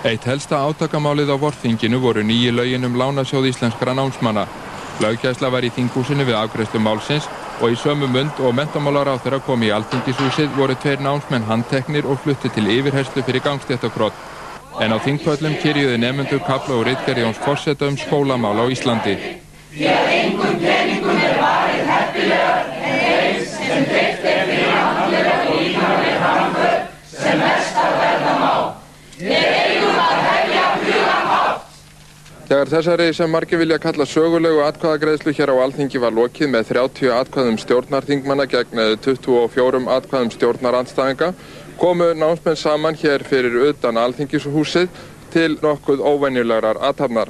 Eitt helsta átakamálið á vorþinginu voru nýju lögin lánasjóð íslenskra námsmanna. Löggæsla var í þinghúsinu við afgreiðslu málsins og í sömu mund og menntamálaráðherra kom í Alþingishúsið voru 2 námsmenn handteknir og fluttir til yfirheyrslu fyrir gangstéttabrot. En á þingpöllum kyrjuðu nemendur kafla og ritgerð Jóns forseta skólamál á Íslandi. Því að engum peningum varið heppilegar en eins sem dreift fyrir andlega og líkamlega framför sem mest að verða má. Við eigum að hefja hugann hátt. Þegar þessari sem margir vilja kalla sögulegu atkvæðagreiðslu hér á Alþingi var lokið með 30 atkvæðum stjórnarþingmanna gegn 24 atkvæðum stjórnarandstæðinga komu námsmenn saman hér fyrir utan Alþingishúsið til nokkuð óvenjulegrar athafnar.